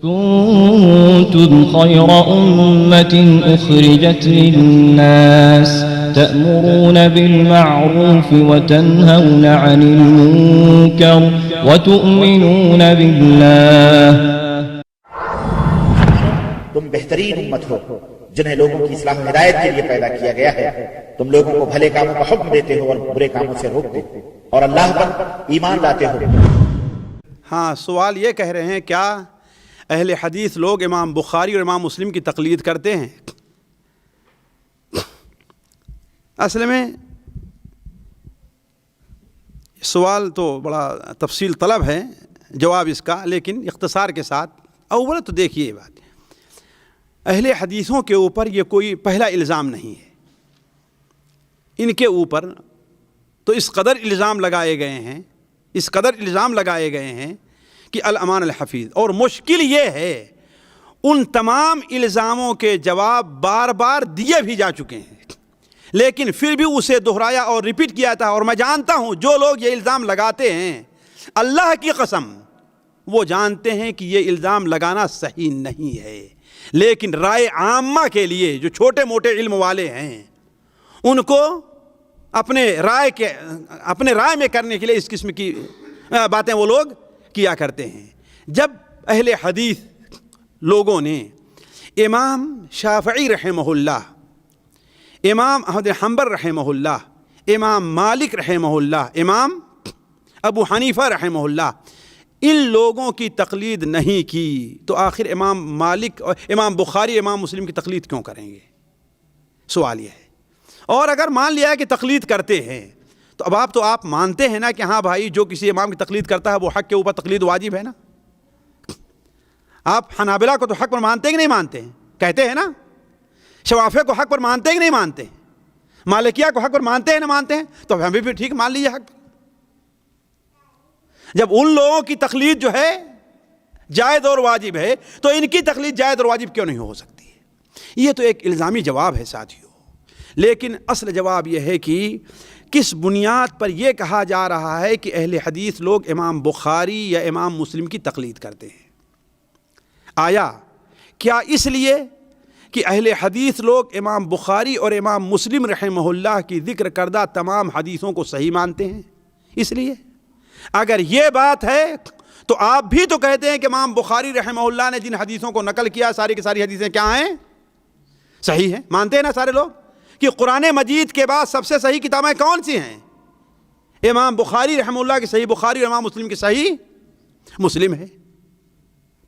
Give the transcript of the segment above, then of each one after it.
كنتم خير أمة أخرجت للناس تأمرون بالمعروف وتنهون عن المنكر وتؤمنون بالله. تم بہترین امت ہو جنہیں لوگوں کی اصلاح و ہدایت کے لیے پیدا کیا گیا ہے. تم لوگوں کو بھلے کاموں کا حکم دیتے ہو اور برے کاموں سے روکتے ہو اور اللہ پر ایمان لاتے ہو. ہاں، سوال یہ کہہ رہے ہیں کیا اہل حدیث لوگ امام بخاری اور امام مسلم کی تقلید کرتے ہیں؟ اصل میں سوال تو بڑا تفصیل طلب ہے جواب اس کا، لیکن اختصار کے ساتھ اول تو دیکھیے بات، اہل حدیثوں کے اوپر یہ کوئی پہلا الزام نہیں ہے. ان کے اوپر تو اس قدر الزام لگائے گئے ہیں کہ الامان الحفیظ، اور مشکل یہ ہے ان تمام الزاموں کے جواب بار بار دیے بھی جا چکے ہیں، لیکن پھر بھی اسے دہرایا اور ریپیٹ کیا تھا. اور میں جانتا ہوں جو لوگ یہ الزام لگاتے ہیں، اللہ کی قسم وہ جانتے ہیں کہ یہ الزام لگانا صحیح نہیں ہے، لیکن رائے عامہ کے لیے جو چھوٹے موٹے علم والے ہیں ان کو اپنے رائے میں کرنے کے لیے اس قسم کی باتیں وہ لوگ کیا کرتے ہیں. جب اہل حدیث لوگوں نے امام شافعی رحمہ اللہ، امام احمد حنبل رحمہ اللہ، امام مالک رحمہ اللہ، امام ابو حنیفہ رحمہ اللہ، ان لوگوں کی تقلید نہیں کی تو آخر امام مالک اور امام بخاری امام مسلم کی تقلید کیوں کریں گے؟ سوال یہ ہے. اور اگر مان لیا ہے کہ تقلید کرتے ہیں تو اب آپ مانتے ہیں نا کہ ہاں بھائی جو کسی امام کی تقلید کرتا ہے وہ حق کے اوپر تقلید واجب ہے نا. آپ حنابلہ کو تو حق پر مانتے کہ نہیں مانتے ہیں؟ کہتے ہیں نا. شوافیہ کو حق پر مانتے کہ نہیں مانتے ہیں؟ مالکیہ کو حق پر مانتے ہیں نہ مانتے ہیں؟ تو ہمیں بھی ٹھیک مان لیجیے حق پر. جب ان لوگوں کی تقلید جو ہے جائز اور واجب ہے تو ان کی تقلید جائز اور واجب کیوں نہیں ہو سکتی ہے؟ یہ تو ایک الزامی جواب ہے ساتھیو. لیکن اصل جواب یہ ہے کہ کس بنیاد پر یہ کہا جا رہا ہے کہ اہل حدیث لوگ امام بخاری یا امام مسلم کی تقلید کرتے ہیں؟ آیا کیا اس لیے کہ اہل حدیث لوگ امام بخاری اور امام مسلم رحمہ اللہ کی ذکر کردہ تمام حدیثوں کو صحیح مانتے ہیں اس لیے؟ اگر یہ بات ہے تو آپ بھی تو کہتے ہیں کہ امام بخاری رحمہ اللہ نے جن حدیثوں کو نقل کیا ساری کی ساری حدیثیں کیا ہیں؟ صحیح ہیں. مانتے ہیں نا سارے لوگ کہ قرآن مجید کے بعد سب سے صحیح کتابیں کون سی ہیں؟ امام بخاری رحمہ اللہ کی صحیح بخاری اور امام مسلم کی صحیح مسلم ہے.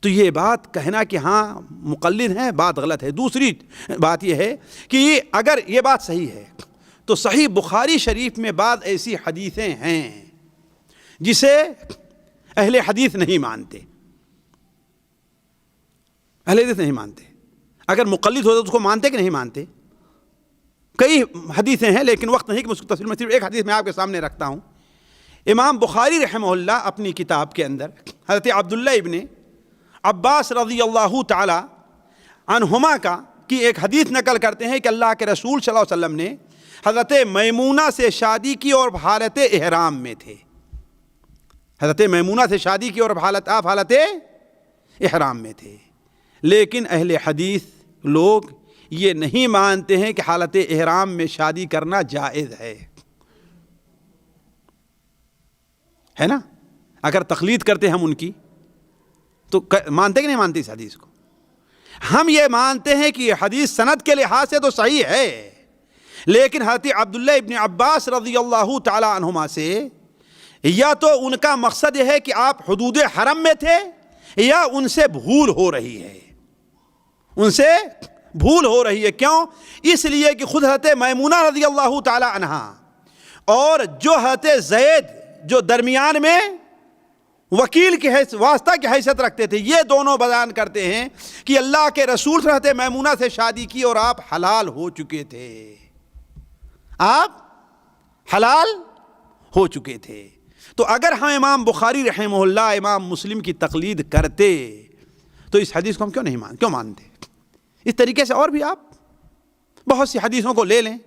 تو یہ بات کہنا کہ ہاں مقلد ہیں بات غلط ہے. دوسری بات یہ ہے کہ اگر یہ بات صحیح ہے تو صحیح بخاری شریف میں بعض ایسی حدیثیں ہیں جسے اہل حدیث نہیں مانتے. اہل حدیث نہیں مانتے. اگر مقلد ہوتا تو اس کو مانتے کہ نہیں مانتے؟ کئی حدیثیں ہیں لیکن وقت نہیں کہ اس کو تفصیل میں صرف ایک حدیث میں آپ کے سامنے رکھتا ہوں. امام بخاری رحمہ اللہ اپنی کتاب کے اندر حضرت عبداللہ ابن عباس رضی اللہ تعالی عنہما کی ایک حدیث نقل کرتے ہیں کہ اللہ کے رسول صلی اللہ علیہ وسلم نے حضرت میمونہ سے شادی کی اور حالت احرام میں تھے. حضرت میمونہ سے شادی کی اور آپ حالت احرام میں تھے. لیکن اہل حدیث لوگ یہ نہیں مانتے ہیں کہ حالت احرام میں شادی کرنا جائز ہے نا. اگر تقلید کرتے ہم ان کی تو مانتے کہ نہیں مانتے اس حدیث کو؟ ہم یہ مانتے ہیں کہ یہ حدیث سند کے لحاظ سے تو صحیح ہے، لیکن حضرت عبداللہ ابن عباس رضی اللہ تعالی عنہما سے یا تو ان کا مقصد یہ ہے کہ آپ حدود حرم میں تھے یا ان سے بھول ہو رہی ہے. ان سے بھول ہو رہی ہے. کیوں؟ اس لیے کہ خود حضرت میمونہ رضی اللہ تعالی عنہا اور جو حضرت زید جو درمیان میں وکیل کی واسطہ کی حیثیت رکھتے تھے، یہ دونوں بیان کرتے ہیں کہ اللہ کے رسول سے حضرت میمونہ سے شادی کی اور آپ حلال ہو چکے تھے. آپ حلال ہو چکے تھے. تو اگر ہم امام بخاری رحمہ اللہ امام مسلم کی تقلید کرتے تو اس حدیث کو ہم کیوں مانتے؟ اس طریقے سے اور بھی آپ بہت سی حدیثوں کو لے لیں.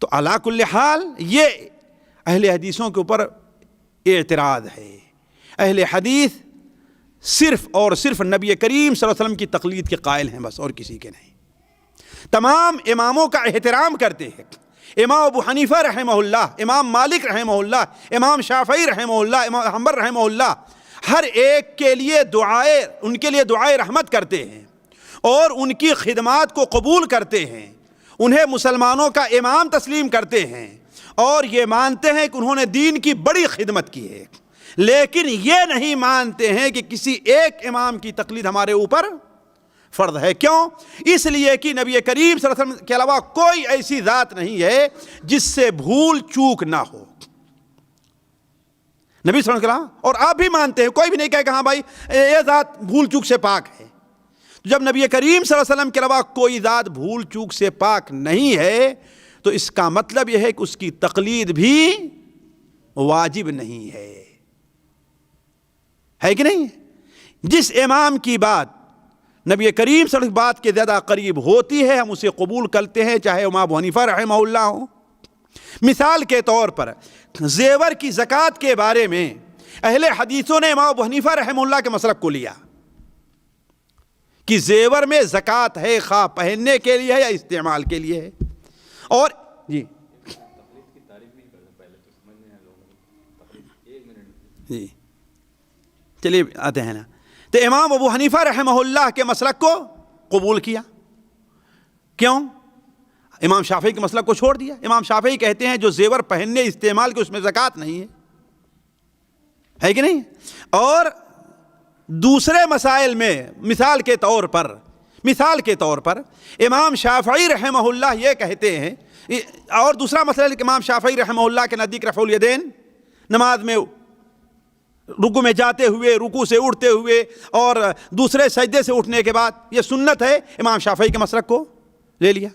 تو علی کل حال یہ اہل حدیثوں کے اوپر اعتراض ہے. اہل حدیث صرف اور صرف نبی کریم صلی اللہ علیہ وسلم کی تقلید کے قائل ہیں بس، اور کسی کے نہیں۔ تمام اماموں کا احترام کرتے ہیں، امام ابو حنیفہ رحمہ اللہ، امام مالک رحمہ اللہ، امام شافعی رحمہ اللہ، امام حنبل رحمہ اللہ، ہر ایک کے لیے ان کے لیے دعائے رحمت کرتے ہیں اور ان کی خدمات کو قبول کرتے ہیں، انہیں مسلمانوں کا امام تسلیم کرتے ہیں اور یہ مانتے ہیں کہ انہوں نے دین کی بڑی خدمت کی ہے، لیکن یہ نہیں مانتے ہیں کہ کسی ایک امام کی تقلید ہمارے اوپر فرض ہے۔ کیوں؟ اس لیے کہ نبی کریم صلی اللہ علیہ وسلم کے علاوہ کوئی ایسی ذات نہیں ہے جس سے بھول چوک نہ ہو، نبی صلی اللہ علیہ وسلم، اور آپ بھی مانتے ہیں، کوئی بھی نہیں کہے کہ ہاں بھائی یہ ذات بھول چوک سے پاک ہے۔ جب نبی کریم صلی اللہ علیہ وسلم کے علاوہ کوئی ذات بھول چوک سے پاک نہیں ہے تو اس کا مطلب یہ ہے کہ اس کی تقلید بھی واجب نہیں ہے کہ نہیں؟ جس امام کی بات نبی کریم صلی اللہ علیہ وسلم کی بات کے زیادہ قریب ہوتی ہے ہم اسے قبول کرتے ہیں، چاہے امام ابو حنیفہ رحمہ اللہ ہو۔ مثال کے طور پر زیور کی زکوٰۃ کے بارے میں اہل حدیثوں نے امام ابو حنیفہ رحمہ اللہ کے مسلک کو لیا کہ زیور میں زکوٰۃ ہے، خواہ پہننے کے لیے ہے یا استعمال کے لیے ہے۔ اور جی چلیے آتے ہیں نا، تو امام ابو حنیفہ رحمہ اللہ کے مسلک کو قبول کیا، کیوں؟ امام شافعی کے مسلک کو چھوڑ دیا۔ امام شافعی کہتے ہیں جو زیور پہننے استعمال کے اس میں زکوٰۃ نہیں ہے کہ نہیں؟ اور دوسرے مسائل میں مثال کے طور پر امام شافعی رحمہ اللہ یہ کہتے ہیں، اور دوسرا مسئلہ کہ امام شافعی رحمہ اللہ کے نزدیک رفع الیدین نماز میں رکوع میں جاتے ہوئے، رکوع سے اٹھتے ہوئے اور دوسرے سجدے سے اٹھنے کے بعد یہ سنت ہے، امام شافعی کے مسلک کو لے لیا۔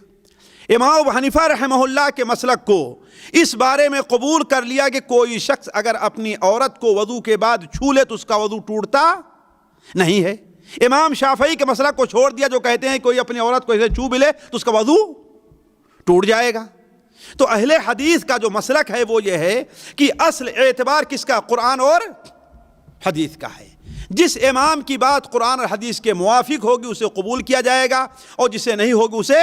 امام ابو حنیفہ رحمہ اللہ کے مسلک کو اس بارے میں قبول کر لیا کہ کوئی شخص اگر اپنی عورت کو وضو کے بعد چھو لے تو اس کا وضو ٹوٹتا نہیں ہے۔ امام شافعی کے مسلک کو چھوڑ دیا جو کہتے ہیں کوئی اپنی عورت کو ایسے چھو بھی لے تو اس کا وضو ٹوٹ جائے گا۔ تو اہل حدیث کا جو مسلک ہے وہ یہ ہے کہ اصل اعتبار کس کا؟ قرآن اور حدیث کا ہے۔ جس امام کی بات قرآن اور حدیث کے موافق ہوگی اسے قبول کیا جائے گا اور جسے نہیں ہوگی اسے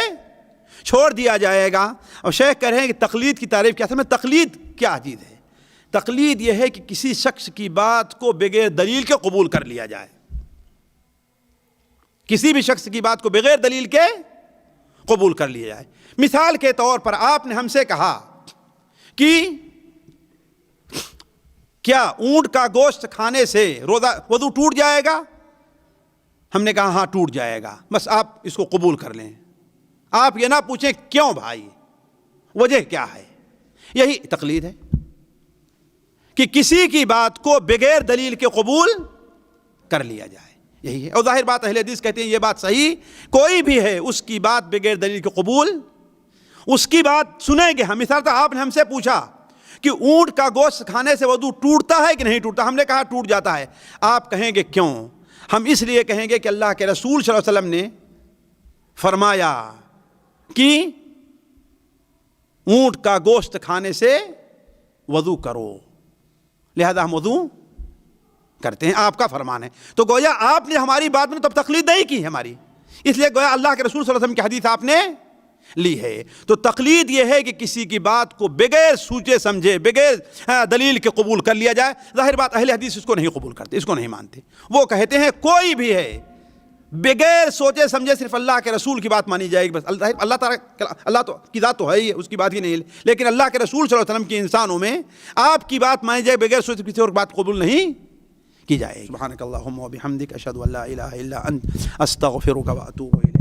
چھوڑ دیا جائے گا۔ اور شیخ کہہ رہے ہیں کہ تقلید کی تعریف کیا ہے؟ تقلید کیا چیز ہے؟ تقلید یہ ہے کہ کسی شخص کی بات کو بغیر دلیل کے قبول کر لیا جائے، کسی بھی شخص کی بات کو بغیر دلیل کے قبول کر لیا جائے۔ مثال کے طور پر آپ نے ہم سے کہا کہ کیا اونٹ کا گوشت کھانے سے وضو ٹوٹ جائے گا؟ ہم نے کہا ہاں ٹوٹ جائے گا، بس آپ اس کو قبول کر لیں۔ آپ یہ نہ پوچھیں کیوں بھائی، وجہ کیا ہے۔ یہی تقلید ہے کہ کسی کی بات کو بغیر دلیل کے قبول کر لیا جائے، یہی ہے۔ اور ظاہر بات اہل حدیث کہتے ہیں یہ بات صحیح، کوئی بھی ہے اس کی بات بغیر دلیل کے قبول، اس کی بات سنیں گے ہم۔ مثال آپ نے ہم سے پوچھا کہ اونٹ کا گوشت کھانے سے وضو ٹوٹتا ہے کہ نہیں ٹوٹتا؟ ہم نے کہا ٹوٹ جاتا ہے۔ آپ کہیں گے کیوں؟ ہم اس لیے کہیں گے کہ اللہ کے رسول صلی اللہ علیہ وسلم نے فرمایا کہ اونٹ کا گوشت کھانے سے وضو کرو، لہذا ہم وضو کرتے ہیں، آپ کا فرمان ہے۔ تو گویا آپ نے ہماری بات میں تب تقلید نہیں کی ہماری، اس لیے گویا اللہ کے رسول صلی اللہ علیہ وسلم کی حدیث آپ نے لی ہے۔ تو تقلید یہ ہے کہ کسی کی بات کو بغیر سوچے سمجھے، بغیر دلیل کے قبول کر لیا جائے۔ ظاہر بات اہل حدیث اس کو نہیں قبول کرتے، اس کو نہیں مانتے۔ وہ کہتے ہیں کوئی بھی ہے بغیر سوچے سمجھے صرف اللہ کے رسول کی بات مانی جائے گی، بس اللہ تعالیٰ اللہ تو کی ذات تو ہے ہی، اس کی بات ہی نہیں، لیکن اللہ کے رسول صلی اللہ علیہ وسلم کے انسانوں میں آپ کی بات مانی جائے، بغیر سوچے کسی اور بات قبول نہیں کی جائے۔ سبحانک اللہم و بحمدک، اشہد ان لا الہ الا انت، استغفرک و اتوب الیک۔